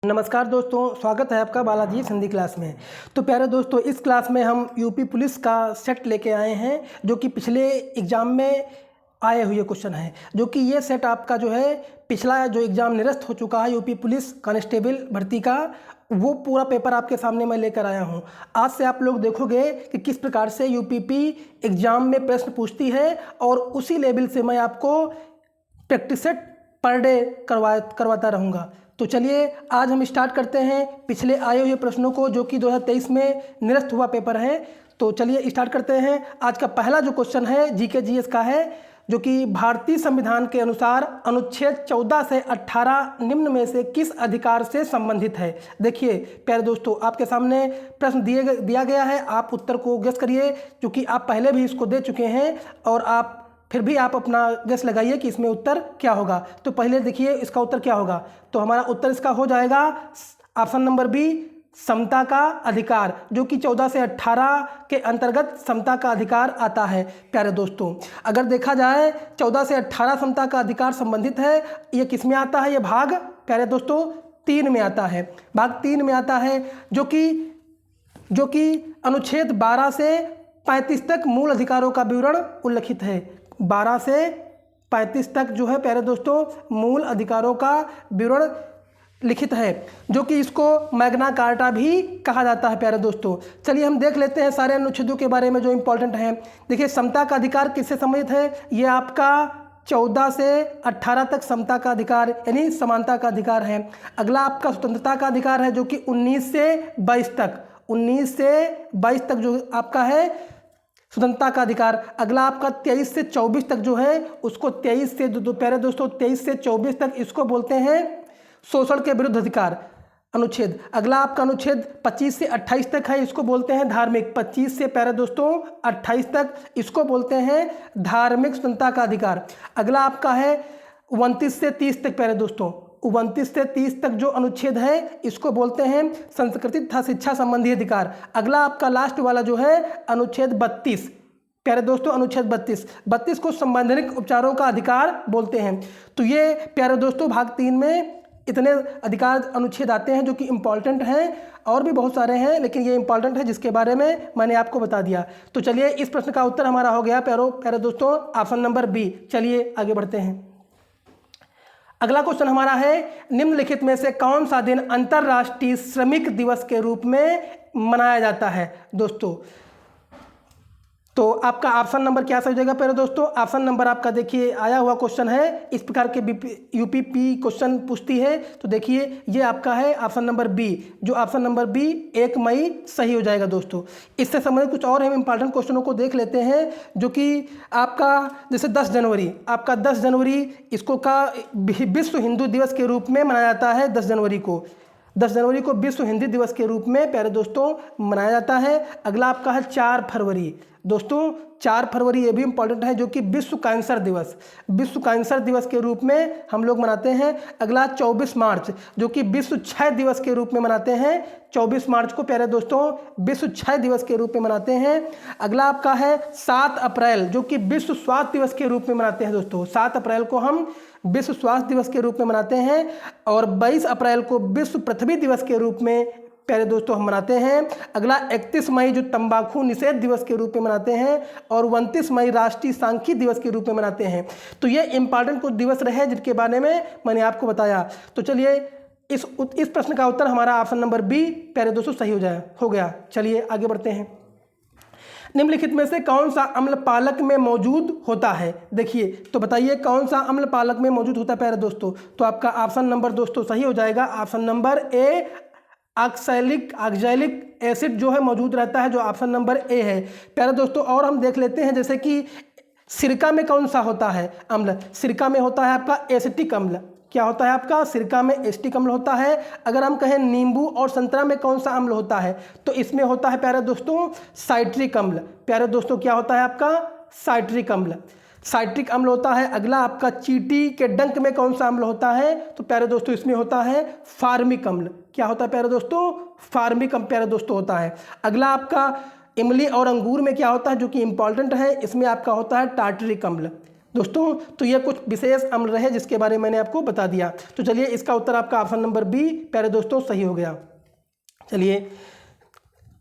नमस्कार दोस्तों, स्वागत है आपका बालाजी हिंदी क्लास में। तो प्यारे दोस्तों, इस क्लास में हम यूपी पुलिस का सेट लेके आए हैं जो कि पिछले एग्ज़ाम में आए हुए क्वेश्चन हैं। जो कि ये सेट आपका जो है पिछला जो एग्ज़ाम निरस्त हो चुका है यूपी पुलिस कांस्टेबल भर्ती का, वो पूरा पेपर आपके सामने मैं लेकर आया हूँ। आज से आप लोग देखोगे कि किस प्रकार से यूपीपी एग्ज़ाम में प्रश्न पूछती है और उसी लेवल से मैं आपको प्रैक्टिस सेट पर डे करवाता रहूँगा। तो चलिए आज हम स्टार्ट करते हैं पिछले आए हुए प्रश्नों को, जो कि 2023 में निरस्त हुआ पेपर है। तो चलिए स्टार्ट करते हैं। आज का पहला जो क्वेश्चन है जीके जीएस का है, जो कि भारतीय संविधान के अनुसार अनुच्छेद 14 से 18 निम्न में से किस अधिकार से संबंधित है। देखिए प्यारे दोस्तों, आपके सामने प्रश्न दिया गया है, आप उत्तर को गेस करिए, क्योंकि आप पहले भी इसको दे चुके हैं और आप फिर भी आप अपना गेस लगाइए कि इसमें उत्तर क्या होगा। तो पहले देखिए इसका उत्तर क्या होगा। तो हमारा उत्तर इसका हो जाएगा ऑप्शन नंबर बी, समता का अधिकार, जो कि 14 से 18 के अंतर्गत समता का अधिकार आता है। प्यारे दोस्तों, अगर देखा जाए 14 से 18 समता का अधिकार संबंधित है, ये किस में आता है? ये भाग प्यारे दोस्तों 3 में आता है। भाग 3 में आता है, जो कि अनुच्छेद 12 से 35 तक मूल अधिकारों का विवरण उल्लिखित है। 12 से 35 तक जो है प्यारे दोस्तों मूल अधिकारों का विवरण लिखित है, जो कि इसको मैग्ना कार्टा भी कहा जाता है। प्यारे दोस्तों, चलिए हम देख लेते हैं सारे अनुच्छेदों के बारे में जो इंपॉर्टेंट हैं। देखिए समता का अधिकार किससे संबंधित है? ये आपका 14 से 18 तक समता का अधिकार यानी समानता का अधिकार है। अगला आपका स्वतंत्रता का अधिकार है, जो कि 19 से 22 तक जो आपका है स्वतंत्रता का अधिकार। अगला आपका 23 से 24 तक जो है उसको 23 से प्यारे दोस्तों 23 से 24 तक इसको बोलते हैं शोषण के विरुद्ध अधिकार अनुच्छेद। अगला आपका अनुच्छेद 25 से 28 तक है, इसको बोलते हैं धार्मिक। 25 से प्यारे दोस्तों 28 तक इसको बोलते हैं धार्मिक स्वतंत्रता का अधिकार। अगला आपका है 29 से 30 तक प्यारे दोस्तों, 29 से 30 तक जो अनुच्छेद है इसको बोलते हैं संस्कृति तथा शिक्षा संबंधी अधिकार। अगला आपका लास्ट वाला जो है अनुच्छेद 32 प्यारे दोस्तों, अनुच्छेद 32 को संवैधानिक उपचारों का अधिकार बोलते हैं। तो ये प्यारे दोस्तों भाग 3 में इतने अधिकार अनुच्छेद आते हैं जो कि इम्पॉर्टेंट हैं। और भी बहुत सारे हैं, लेकिन ये इंपॉर्टेंट है जिसके बारे में मैंने आपको बता दिया। तो चलिए इस प्रश्न का उत्तर हमारा हो गया प्यारे दोस्तों ऑप्शन नंबर बी। चलिए आगे बढ़ते हैं। अगला क्वेश्चन हमारा है, निम्नलिखित में से कौन सा दिन अंतर्राष्ट्रीय श्रमिक दिवस के रूप में मनाया जाता है? दोस्तों तो आपका ऑप्शन नंबर क्या सही हो जाएगा प्यारे दोस्तों? ऑप्शन नंबर आपका देखिए आया हुआ क्वेश्चन है, इस प्रकार के यूपीपी क्वेश्चन पूछती है। तो देखिए ये आपका है ऑप्शन नंबर बी, जो ऑप्शन नंबर बी 1 मई सही हो जाएगा। दोस्तों इससे संबंधित कुछ और हम इंपॉर्टेंट क्वेश्चनों को देख लेते हैं, जो कि आपका जैसे 10 जनवरी, आपका 10 जनवरी इसको का विश्व हिंदू दिवस के रूप में मनाया जाता है। 10 जनवरी को विश्व हिंदी दिवस के रूप में प्यारे दोस्तों मनाया जाता है। अगला आपका है 4 फरवरी। दोस्तों 4 फरवरी ये भी इंपॉर्टेंट है, जो कि विश्व कैंसर दिवस के रूप में हम लोग मनाते हैं। अगला 24 मार्च, जो कि विश्व क्षय दिवस के रूप में मनाते हैं। 24 मार्च को प्यारे दोस्तों विश्व क्षय दिवस के रूप में मनाते हैं। अगला आपका है 7 अप्रैल, जो कि विश्व स्वास्थ्य दिवस के रूप में मनाते हैं। दोस्तों 7 अप्रैल को हम विश्व स्वास्थ्य दिवस के रूप में मनाते हैं। और 22 अप्रैल को विश्व पृथ्वी दिवस के रूप में प्यारे दोस्तों हम मनाते हैं। अगला 31 मई जो तंबाकू निषेध दिवस के रूप में मनाते हैं। और 29 मई राष्ट्रीय सांख्यिकी दिवस के रूप में मनाते हैं। तो ये इंपॉर्टेंट कुछ दिवस रहे जिनके बारे में मैंने आपको बताया। तो चलिए इस प्रश्न का उत्तर हमारा ऑप्शन नंबर बी प्यारे दोस्तों सही हो गया। चलिए आगे बढ़ते हैं। निम्नलिखित में से कौन सा अम्ल पालक में मौजूद होता है? देखिए तो बताइए कौन सा अम्ल पालक में मौजूद होता है प्यारे दोस्तों? तो आपका ऑप्शन नंबर दोस्तों सही हो जाएगा। Option number A oxalic acid जो है मौजूद रहता है, जो ऑप्शन नंबर ए है प्यारे दोस्तों। और हम देख लेते हैं जैसे कि सिरका में कौन सा होता है अम्ल? सिरका में होता है आपका एसिटिक अम्ल। क्या होता है आपका? सिरका में एसिटिक अम्ल होता है। अगर हम कहें नींबू और संतरा में कौन सा अम्ल होता है, तो इसमें होता है प्यारे दोस्तों साइट्रिक अम्ल। प्यारे दोस्तों क्या होता है आपका? साइट्रिक अम्ल होता है। अगला आपका चींटी के डंक में कौन सा अम्ल होता है? तो प्यारे दोस्तों इसमें होता है फार्मिक अम्ल। क्या होता है प्यारे दोस्तों? फार्मिक अम्ल प्यारे दोस्तों होता है। अगला आपका इमली और अंगूर में क्या होता है, जो कि इंपॉर्टेंट है, इसमें आपका होता है टार्टरिक अम्ल। दोस्तों। तो ये कुछ विशेष अम्ल रहे जिसके बारे में मैंने आपको बता दिया। तो चलिए इसका उत्तर आपका ऑप्शन नंबर बी प्यारे दोस्तों सही हो गया। चलिए,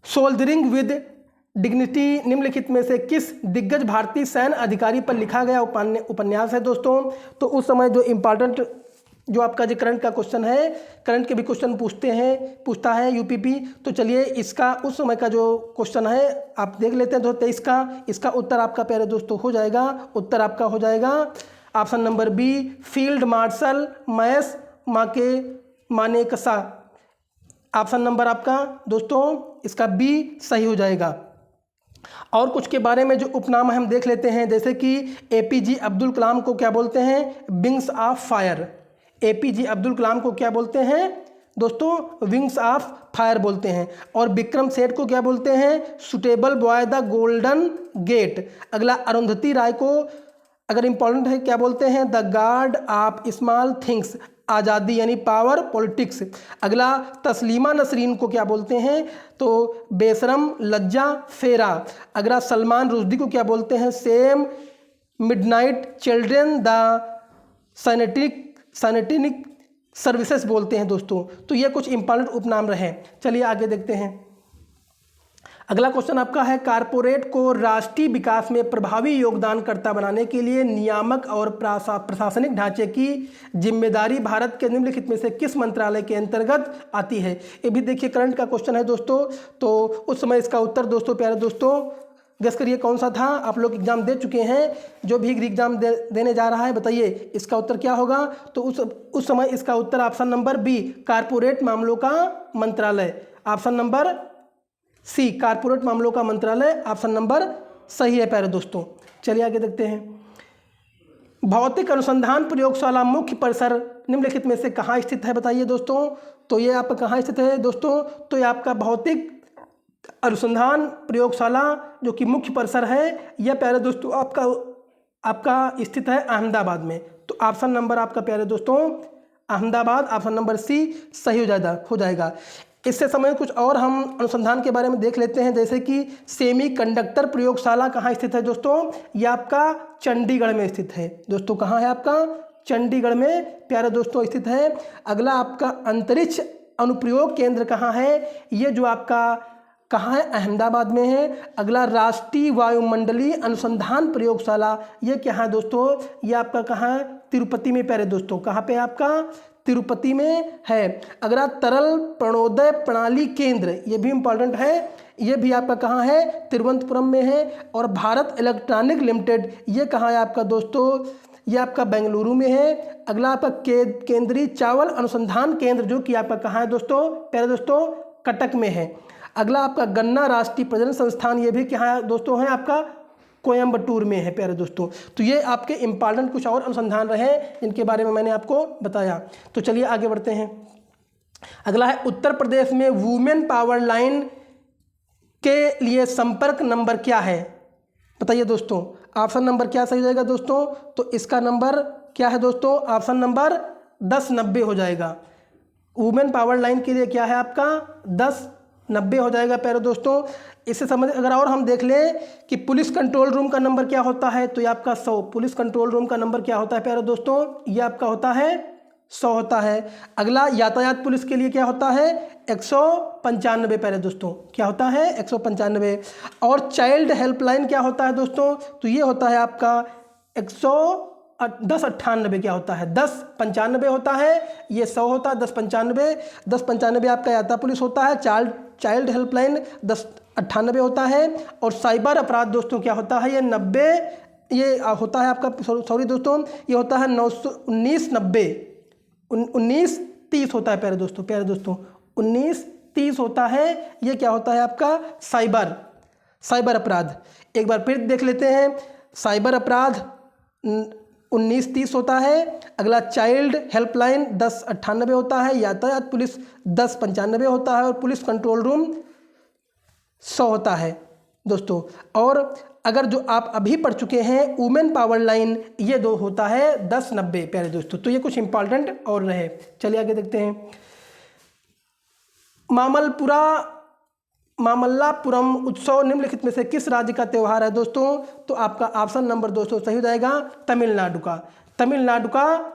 सोल्जरिंग विद डिग्निटी निम्नलिखित में से किस दिग्गज भारतीय सैन्य अधिकारी पर लिखा गया उपन्यास है दोस्तों। तो उस समय जो इम्पॉर्टेंट जो आपका जो करंट का क्वेश्चन है, करंट के भी क्वेश्चन पूछता है यूपीपी। तो चलिए इसका उस समय का जो क्वेश्चन है आप देख लेते हैं 2023 का। इसका उत्तर आपका प्यारे दोस्तों हो जाएगा, उत्तर आपका हो जाएगा option number B field marshal मयस मानेकशॉ। ऑप्शन नंबर आपका दोस्तों इसका बी सही हो जाएगा। और कुछ के बारे में जो उपनाम हम देख लेते हैं, जैसे कि एपीजे अब्दुल कलाम को क्या बोलते हैं, wings of fire. APJ Abdul Kalam को क्या बोलते हैं दोस्तों, विंग्स ऑफ फायर बोलते हैं। और विक्रम सेठ को क्या बोलते हैं, Suitable Boy the Golden Gate. अगला अरुंधति राय को अगर इंपॉर्टेंट है क्या बोलते हैं, the guard of small things, आज़ादी यानी पावर पॉलिटिक्स। अगला तस्लीमा नसरीन को क्या बोलते हैं, तो बेशरम लज्जा फेरा। अगला सलमान रुश्दी को क्या बोलते हैं, same midnight children the sanitary services बोलते हैं दोस्तों। तो ये कुछ इंपॉर्टेंट उपनाम रहे। चलिए आगे देखते हैं। अगला क्वेश्चन आपका है, कारपोरेट को राष्ट्रीय विकास में प्रभावी योगदानकर्ता बनाने के लिए नियामक और प्रशासनिक ढांचे की जिम्मेदारी भारत के निम्नलिखित में से किस मंत्रालय के अंतर्गत आती है। ये भी देखिए करंट का क्वेश्चन है दोस्तों। तो उस समय इसका उत्तर दोस्तों प्यारे दोस्तों गेस करिए कौन सा था। आप लोग एग्जाम दे चुके हैं, जो भी एग्जाम देने जा रहा है बताइए इसका उत्तर क्या होगा। तो उस समय इसका उत्तर ऑप्शन नंबर बी कारपोरेट मामलों का मंत्रालय। ऑप्शन नंबर सी कारपोरेट मामलों का मंत्रालय ऑप्शन नंबर सही है प्यारे दोस्तों। चलिए आगे देखते हैं। भौतिक अनुसंधान प्रयोगशाला मुख्य परिसर निम्नलिखित में से कहाँ स्थित है बताइए दोस्तों। तो ये आपका कहाँ स्थित है दोस्तों, तो ये आपका भौतिक अनुसंधान प्रयोगशाला जो कि मुख्य परिसर है यह प्यारे दोस्तों आपका स्थित है अहमदाबाद में। तो ऑप्शन नंबर आपका प्यारे दोस्तों अहमदाबाद, ऑप्शन नंबर सी सही हो जाएगा। इससे समय कुछ और हम अनुसंधान के बारे में देख लेते हैं, जैसे कि सेमी कंडक्टर प्रयोगशाला कहाँ स्थित है दोस्तों, यह आपका चंडीगढ़ में स्थित है दोस्तों। कहाँ है आपका, चंडीगढ़ में प्यारे दोस्तों स्थित है। अगला आपका अंतरिक्ष अनुप्रयोग केंद्र कहाँ है, ये जो आपका कहाँ है, अहमदाबाद में है। अगला राष्ट्रीय वायुमंडलीय अनुसंधान प्रयोगशाला ये क्या है दोस्तों, ये आपका कहाँ है, तिरुपति में प्यारे दोस्तों। कहाँ पे आपका, तिरुपति में है। अगला तरल प्रणोदय प्रणाली केंद्र ये भी इम्पॉर्टेंट है, ये भी आपका कहाँ है, तिरुवनंतपुरम में है। और भारत इलेक्ट्रॉनिक लिमिटेड ये कहाँ है आपका दोस्तों, ये आपका बेंगलुरु में है। अगला आपका केंद्रीय चावल अनुसंधान केंद्र जो कि आपका कहाँ है दोस्तों, प्यारे दोस्तों कटक में है। अगला आपका गन्ना राष्ट्रीय प्रजनन संस्थान ये भी क्या दोस्तों है आपका कोयम्बटूर में है प्यारे दोस्तों। तो ये आपके इंपॉर्टेंट कुछ और अनुसंधान रहे जिनके बारे में मैंने आपको बताया। तो चलिए आगे बढ़ते हैं। अगला है उत्तर प्रदेश में वुमेन पावर लाइन के लिए संपर्क नंबर क्या है बताइए दोस्तों। ऑप्शन नंबर क्या सही हो जाएगा दोस्तों, तो इसका नंबर क्या है दोस्तों, ऑप्शन नंबर 1090 हो जाएगा। वुमेन पावर लाइन के लिए क्या है आपका 1090 हो जाएगा प्यारे दोस्तों। इससे समझ अगर और हम देख लें कि पुलिस कंट्रोल रूम का नंबर क्या होता है, तो ये आपका 100। पुलिस कंट्रोल रूम का नंबर क्या होता है प्यारे दोस्तों, ये आपका होता है 100 होता है। अगला यातायात पुलिस के लिए क्या होता है 195 प्यारे दोस्तों, क्या होता है 195। और चाइल्ड हेल्पलाइन क्या होता है दोस्तों, तो ये होता है आपका 1098 क्या होता है 1095 होता है, ये 100 होता है 1095 आपका यातायात पुलिस होता है। चाइल्ड हेल्पलाइन 1098 होता है। और साइबर अपराध दोस्तों क्या होता है, ये 90 ये होता है आपका, सॉरी दोस्तों ये होता है 1930 होता है प्यारे दोस्तों 1930 होता है। ये क्या होता है आपका साइबर अपराध। एक बार फिर देख लेते हैं, साइबर अपराध 1930 होता है। अगला चाइल्ड हेल्पलाइन 1098 होता है। यातायात पुलिस 1095 होता है। और पुलिस कंट्रोल रूम 100 होता है दोस्तों। और अगर जो आप अभी पढ़ चुके हैं वुमेन पावर लाइन ये 2 होता है 1090 प्यारे दोस्तों। तो ये कुछ इंपॉर्टेंट और रहे। चलिए आगे देखते हैं। मामलपुरा मामल्लापुरम उत्सव निम्नलिखित में से किस राज्य का त्यौहार है दोस्तों? तो आपका ऑप्शन नंबर दोस्तों सही हो जाएगा तमिलनाडु का। तमिलनाडु का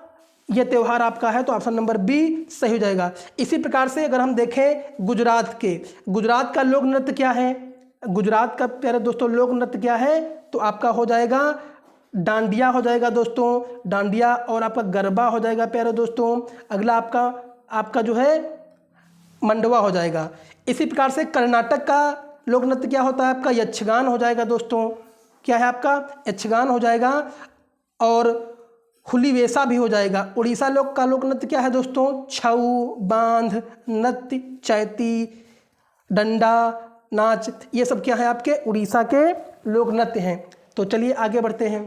यह त्यौहार आपका है, तो ऑप्शन नंबर बी सही हो जाएगा। इसी प्रकार से अगर हम देखें गुजरात का लोक नृत्य क्या है? गुजरात का प्यारे दोस्तों लोक नृत्य क्या है? तो आपका हो जाएगा डांडिया हो जाएगा दोस्तों, डांडिया, और आपका गरबा हो जाएगा प्यारे दोस्तों। अगला आपका जो है मंडवा हो जाएगा। इसी प्रकार से कर्नाटक का लोक नृत्य क्या होता है? आपका यक्षगान हो जाएगा दोस्तों। क्या है आपका? यक्षगान हो जाएगा, और हुलीवेशा भी हो जाएगा। उड़ीसा का लोक नृत्य क्या है दोस्तों? छऊ, बांध, नृत्य, चैती, डंडा नाच, ये सब क्या है आपके उड़ीसा के लोक नृत्य हैं। तो चलिए आगे बढ़ते हैं।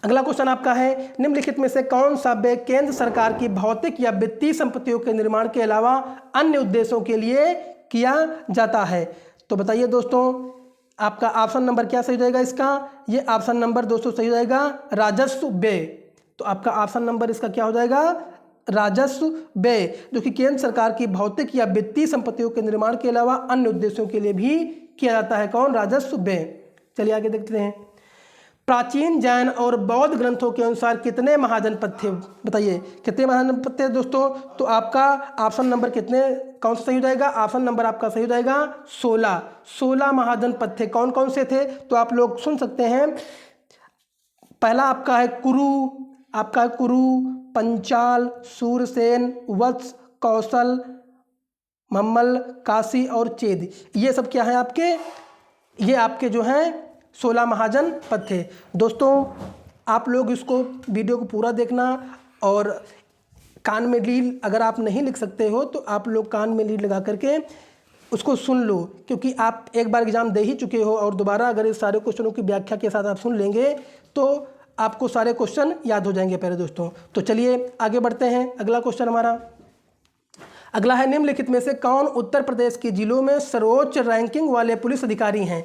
अगला क्वेश्चन आपका है, निम्नलिखित में से कौन सा व्यय केंद्र सरकार की भौतिक या वित्तीय संपत्तियों के निर्माण के अलावा अन्य उद्देश्यों के लिए किया जाता है? तो बताइए दोस्तों, आपका ऑप्शन नंबर क्या सही हो जाएगा इसका? ये ऑप्शन नंबर दोस्तों सही हो जाएगा राजस्व व्यय। तो आपका ऑप्शन नंबर इसका क्या हो जाएगा? राजस्व व्यय, जो कि केंद्र सरकार की भौतिक या वित्तीय संपत्तियों के निर्माण के अलावा अन्य उद्देश्यों के लिए भी किया जाता है। कौन? राजस्व व्यय। चलिए आगे देखते हैं। प्राचीन जैन और बौद्ध ग्रंथों के अनुसार कितने महाजनपद थे? बताइए कितने महाजनपद थे दोस्तों? तो आपका ऑप्शन नंबर कौन सा सही हो जाएगा? ऑप्शन नंबर आपका सही हो जाएगा 16 महाजनपद थे। कौन कौन से थे? तो आप लोग सुन सकते हैं। पहला आपका है कुरु, पंचाल, सूरसेन, वत्स, कौशल, मम्मल, काशी और चेद। ये सब क्या है आपके? ये आपके जो हैं 16 महाजनपद थे। दोस्तों आप लोग इसको वीडियो को पूरा देखना, और कान में लीड अगर आप नहीं लिख सकते हो तो आप लोग कान में लीड लगा करके उसको सुन लो, क्योंकि आप एक बार एग्जाम दे ही चुके हो, और दोबारा अगर इस सारे क्वेश्चनों की व्याख्या के साथ आप सुन लेंगे तो आपको सारे क्वेश्चन याद हो जाएंगे प्यारे दोस्तों। तो चलिए आगे बढ़ते हैं। अगला क्वेश्चन हमारा अगला है, निम्नलिखित में से कौन उत्तर प्रदेश के जिलों में सर्वोच्च रैंकिंग वाले पुलिस अधिकारी हैं?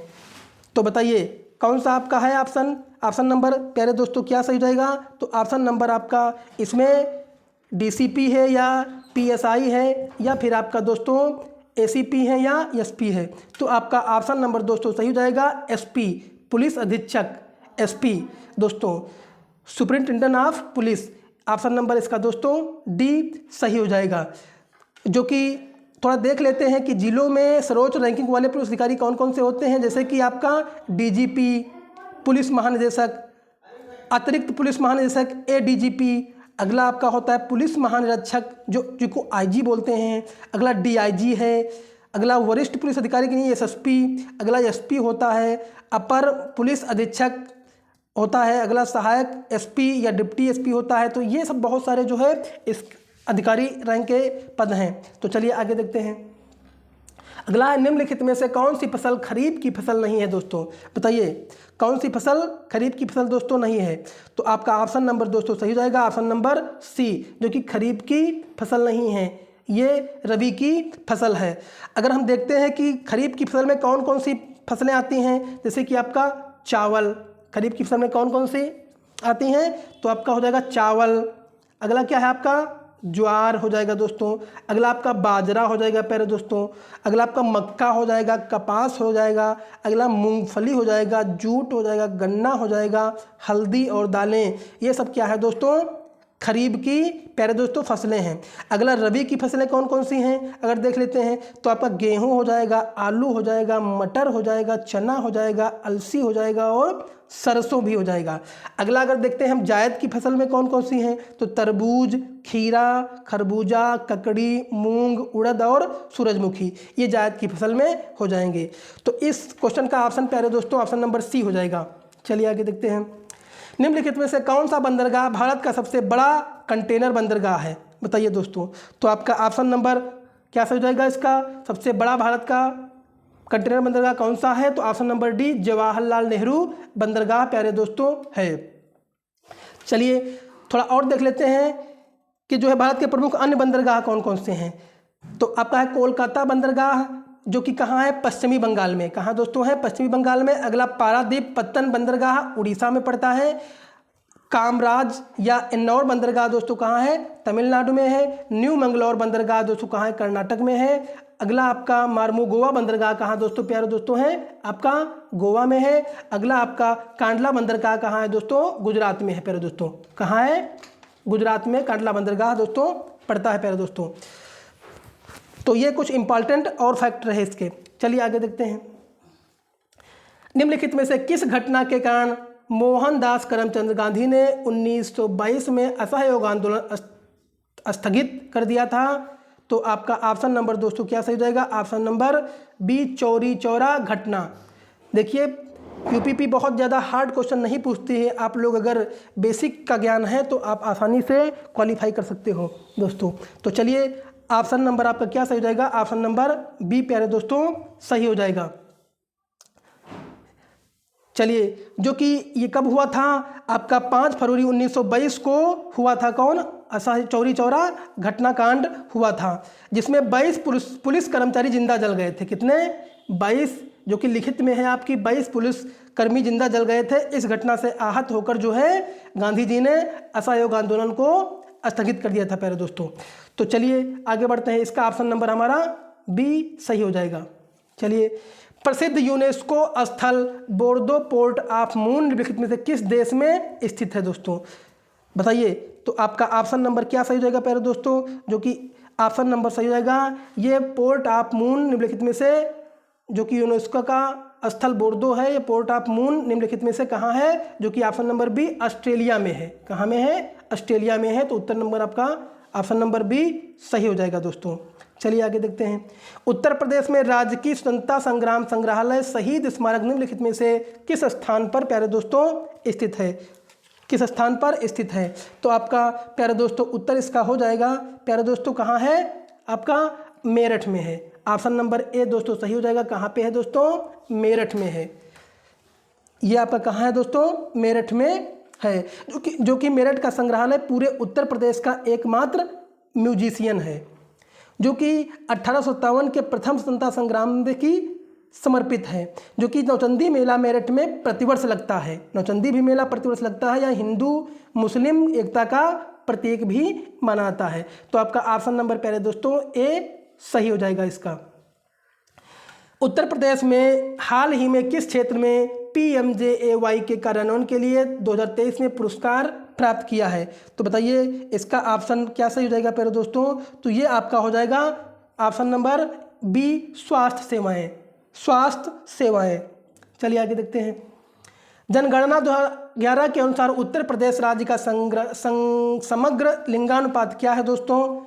तो बताइए कौन सा आपका है ऑप्शन नंबर प्यारे दोस्तों क्या सही जाएगा? तो ऑप्शन नंबर आपका इसमें डीसीपी है या पीएसआई है, या फिर आपका दोस्तों एसीपी है या एसपी है? तो आपका ऑप्शन नंबर दोस्तों सही हो जाएगा एसपी, पुलिस अधीक्षक, एसपी दोस्तों, superintendent of police. Option number इसका दोस्तों डी सही हो जाएगा। जो कि थोड़ा देख लेते हैं कि जिलों में सर्वोच्च रैंकिंग वाले पुलिस अधिकारी कौन कौन से होते हैं। जैसे कि आपका डीजीपी, पुलिस महानिदेशक, अतिरिक्त पुलिस महानिदेशक एडीजीपी, अगला आपका होता है पुलिस महानिरीक्षक जिसको आईजी बोलते हैं, अगला डीआईजी है, अगला वरिष्ठ पुलिस अधिकारी के लिए एसएसपी, अगला एसपी होता है, अपर पुलिस अधीक्षक होता है, अगला सहायक एसपी या डिप्टी एसपी होता है। तो ये सब बहुत सारे जो है इस अधिकारी रैंक के पद हैं। तो चलिए आगे देखते हैं। अगला है, निम्नलिखित में से कौन सी फसल खरीफ की फसल नहीं है दोस्तों? बताइए कौन सी फसल खरीफ की फसल दोस्तों नहीं है? तो आपका ऑप्शन नंबर दोस्तों सही हो जाएगा ऑप्शन नंबर सी, जो कि खरीफ की फसल नहीं है, ये रबी की फसल है। अगर हम देखते हैं कि खरीफ की फसल में कौन कौन सी फसलें आती हैं, जैसे कि आपका चावल, खरीफ की फसल में कौन कौन सी आती हैं? तो आपका हो जाएगा चावल, अगला क्या है आपका ज्वार हो जाएगा दोस्तों, अगला आपका बाजरा हो जाएगा प्यारे दोस्तों, अगला आपका मक्का हो जाएगा, कपास हो जाएगा, अगला मूंगफली हो जाएगा, जूट हो जाएगा, गन्ना हो जाएगा, हल्दी और दालें। ये सब क्या है दोस्तों? खरीफ की प्यारे दोस्तों फसलें हैं। अगला रबी की फसलें कौन कौन सी हैं अगर देख लेते हैं तो आपका गेहूं हो जाएगा, आलू हो जाएगा, मटर हो जाएगा, चना हो जाएगा, अलसी हो जाएगा और सरसों भी हो जाएगा। अगला अगर देखते हैं हम जायद की फसल में कौन कौन सी हैं तो तरबूज, खीरा, खरबूजा, ककड़ी, मूंग, उड़द और सूरजमुखी, ये जायद की फसल में हो जाएंगे। तो इस क्वेश्चन का ऑप्शन प्यारे दोस्तों ऑप्शन नंबर सी हो जाएगा। चलिए आगे देखते हैं। निम्नलिखित में से कौन सा बंदरगाह भारत का सबसे बड़ा कंटेनर बंदरगाह है? बताइए दोस्तों। तो आपका ऑप्शन नंबर क्या सही हो जाएगा इसका? सबसे बड़ा भारत का कंटेनर बंदरगाह कौन सा है? तो option number D Jawaharlal Nehru बंदरगाह प्यारे दोस्तों है। चलिए थोड़ा और देख लेते हैं कि जो है भारत के प्रमुख अन्य बंदरगाह कौन कौन से हैं। तो आपका है कोलकाता बंदरगाह, जो कि कहाँ है? पश्चिमी बंगाल में। कहाँ दोस्तों है? पश्चिमी बंगाल में। अगला पारादीप पत्तन बंदरगाह उड़ीसा में पड़ता है। कामराज या इन्नौर बंदरगाह दोस्तों कहाँ है? तमिलनाडु में है। न्यू मंगलौर बंदरगाह दोस्तों कहाँ है? कर्नाटक में है। अगला आपका मार्मुगोवा बंदरगाह कहाँ दोस्तों प्यारे दोस्तों है? आपका गोवा में है। अगला आपका कांडला बंदरगाह कहाँ है दोस्तों? गुजरात में है प्यारे दोस्तों। कहाँ है? गुजरात में कांडला बंदरगाह दोस्तों पड़ता है प्यारे दोस्तों। तो ये कुछ इंपॉर्टेंट और फैक्टर है इसके। चलिए आगे देखते हैं। निम्नलिखित में से किस घटना के कारण मोहनदास करमचंद गांधी ने 1922 में असहयोग आंदोलन स्थगित कर दिया था? तो आपका ऑप्शन नंबर दोस्तों क्या सही हो जाएगा? Option number B, Chauri Chaura घटना। देखिए यूपीपी बहुत ज़्यादा हार्ड क्वेश्चन नहीं पूछती है। आप लोग अगर बेसिक का ज्ञान है तो आप आसानी से क्वालिफाई कर सकते हो दोस्तों। तो चलिए ऑप्शन नंबर आपका क्या सही हो जाएगा? ऑप्शन नंबर बी प्यारे दोस्तों सही हो जाएगा। चलिए जो कि ये कब हुआ था? आपका 5 फरवरी 1922 को हुआ था। कौन? चौरी चौरा घटनाकांड हुआ था, जिसमें 22 पुलिस कर्मचारी जिंदा जल गए थे। कितने? 22, जो कि लिखित में है आपकी 22 पुलिस कर्मी जिंदा जल गए थे। इस घटना से आहत होकर जो है गांधी जी ने असहयोग आंदोलन को स्थगित कर दिया था प्यारे दोस्तों। तो चलिए आगे बढ़ते हैं। इसका ऑप्शन नंबर हमारा बी सही हो जाएगा। चलिए, प्रसिद्ध यूनेस्को स्थल बोर्दो पोर्ट ऑफ मून निम्नलिखित में से किस देश में स्थित है दोस्तों? बताइए। तो आपका ऑप्शन नंबर क्या सही हो जाएगा प्यारे दोस्तों? जो कि ऑप्शन नंबर सही हो जाएगा, ये पोर्ट ऑफ मून निम्नलिखित में से, जो कि यूनेस्को का स्थल बोर्दो है, ये पोर्ट ऑफ मून निम्नलिखित में से कहाँ है? जो कि ऑप्शन नंबर बी ऑस्ट्रेलिया में है। कहाँ में है? ऑस्ट्रेलिया में है। तो उत्तर नंबर आपका ऑप्शन नंबर बी सही हो जाएगा दोस्तों। चलिए आगे देखते हैं। उत्तर प्रदेश में राजकीय स्वतंत्रता संग्राम संग्रहालय शहीद स्मारक निम्नलिखित में से किस स्थान पर प्यारे दोस्तों स्थित है? किस स्थान पर स्थित है? तो आपका प्यारे दोस्तों उत्तर इसका हो जाएगा प्यारे दोस्तों कहाँ है? आपका मेरठ में है। ऑप्शन नंबर ए दोस्तों सही हो जाएगा। कहाँ पे है दोस्तों? मेरठ में है। ये आपका कहाँ है दोस्तों? मेरठ में है। जो कि मेरठ का संग्रहालय पूरे उत्तर प्रदेश का एकमात्र म्यूजिशियन है, जो कि 1857 के प्रथम स्वतंत्रता संग्राम की समर्पित है। जो कि नौचंदी मेला मेरठ में प्रतिवर्ष लगता है। नौचंदी भी मेला प्रतिवर्ष लगता है। यह हिंदू मुस्लिम एकता का प्रतीक भी मनाता है। तो आपका ऑप्शन नंबर प्यारे दोस्तों ए सही हो जाएगा इसका। उत्तर प्रदेश में हाल ही में किस क्षेत्र में PMJAY के कार्यान्वयन के लिए 2023 में पुरस्कार प्राप्त किया है? तो बताइए इसका ऑप्शन क्या सही हो जाएगा प्यारे दोस्तों? तो ये आपका हो जाएगा ऑप्शन नंबर बी स्वास्थ्य सेवाएं। स्वास्थ्य सेवाएं। चलिए आगे देखते हैं। जनगणना 2011 के अनुसार उत्तर प्रदेश राज्य का समग्र लिंगानुपात क्या है दोस्तों?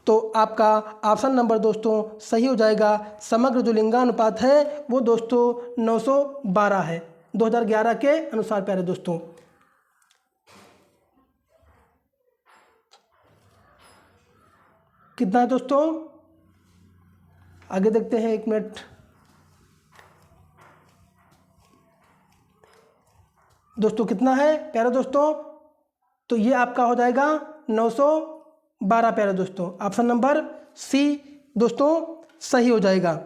तो आपका ऑप्शन नंबर दोस्तों सही हो जाएगा। समग्र जो लिंगानुपात है वो दोस्तों 912 है 2011 के अनुसार प्यारे दोस्तों। कितना है दोस्तों? आगे देखते हैं, 1 मिनट। दोस्तों कितना है प्यारे दोस्तों? तो ये आपका हो जाएगा 912 प्यारे दोस्तों। ऑप्शन नंबर सी दोस्तों सही हो जाएगा।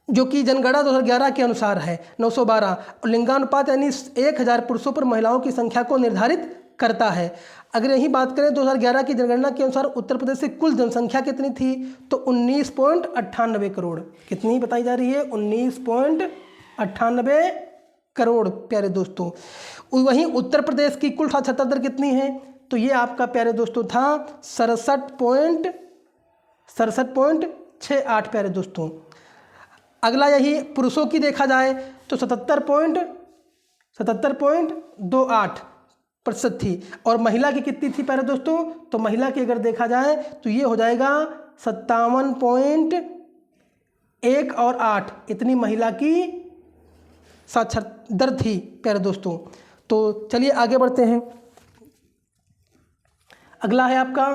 जो कि जनगणना 2011 के अनुसार है 912। लिंगानुपात यानी 1000 पुरुषों पर महिलाओं की संख्या को निर्धारित करता है। अगर यही बात करें 2011 की जनगणना के अनुसार उत्तर प्रदेश की कुल जनसंख्या कितनी थी? तो 19.98 करोड़। कितनी बताई जा रही है? 19.98 करोड़ प्यारे दोस्तों। वहीं उत्तर प्रदेश की कुल साक्षरता दर कितनी है? तो ये आपका प्यारे दोस्तों था 67.68 प्यारे दोस्तों। अगला यही पुरुषों की देखा जाए तो 77.28% थी। और महिला की कितनी थी प्यारे दोस्तों? तो महिला की अगर देखा जाए तो ये हो जाएगा 57.1 और 8, इतनी महिला की साक्षरता दर थी प्यारे दोस्तों। तो चलिए आगे बढ़ते हैं। अगला है आपका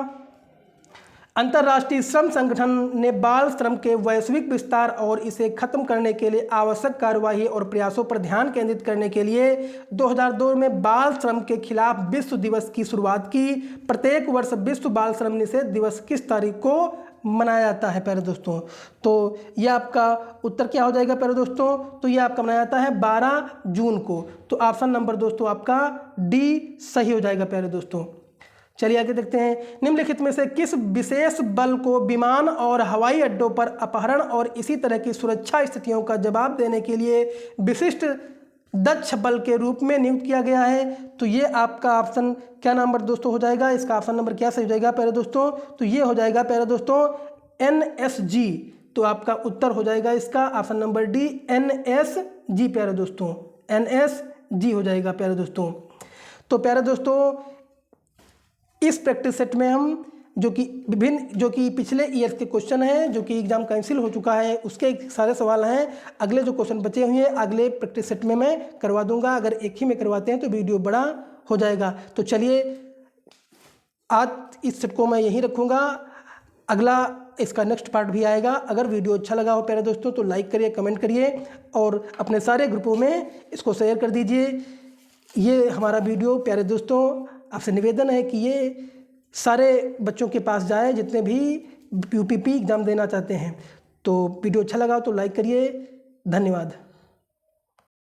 अंतर्राष्ट्रीय श्रम संगठन ने बाल श्रम के वैश्विक विस्तार और इसे खत्म करने के लिए आवश्यक कार्यवाही और प्रयासों पर ध्यान केंद्रित करने के लिए 2002 में बाल श्रम के खिलाफ विश्व दिवस की शुरुआत की। प्रत्येक वर्ष विश्व बाल श्रम निषेध दिवस किस तारीख को मनाया जाता है प्यारे दोस्तों? तो यह आपका उत्तर क्या हो जाएगा प्यारे दोस्तों? तो यह आपका मनाया जाता है 12 जून को। तो ऑप्शन नंबर दोस्तों आपका डी सही हो जाएगा प्यारे दोस्तों। चलिए आगे देखते हैं। निम्नलिखित में से किस विशेष बल को विमान और हवाई अड्डों पर अपहरण और इसी तरह की सुरक्षा स्थितियों का जवाब देने के लिए विशिष्ट दक्ष बल के रूप में नियुक्त किया गया है? तो ये आपका ऑप्शन क्या नंबर दोस्तों हो जाएगा? इसका ऑप्शन नंबर क्या सही हो जाएगा प्यारे दोस्तों? तो ये हो जाएगा प्यारे दोस्तों NSG। तो आपका उत्तर हो जाएगा इसका ऑप्शन नंबर डी NSG प्यारे दोस्तों, NSG हो जाएगा प्यारे दोस्तों। तो प्यारे दोस्तों इस प्रैक्टिस सेट में हम जो कि पिछले ईयर के क्वेश्चन हैं जो कि एग्जाम कैंसिल हो चुका है उसके सारे सवाल हैं। अगले जो क्वेश्चन बचे हुए हैं अगले प्रैक्टिस सेट में मैं करवा दूंगा। अगर एक ही में करवाते हैं तो वीडियो बड़ा हो जाएगा। तो चलिए आज इस सेट को मैं यहीं रखूँगा। अगला इसका नेक्स्ट पार्ट भी आएगा। अगर वीडियो अच्छा लगा हो प्यारे दोस्तों तो लाइक करिए, कमेंट करिए और अपने सारे ग्रुपों में इसको शेयर कर दीजिए। ये हमारा वीडियो प्यारे दोस्तों आपसे निवेदन है कि ये सारे बच्चों के पास जाए जितने भी UPP एग्ज़ाम देना चाहते हैं। तो वीडियो अच्छा लगा तो लाइक करिए। धन्यवाद।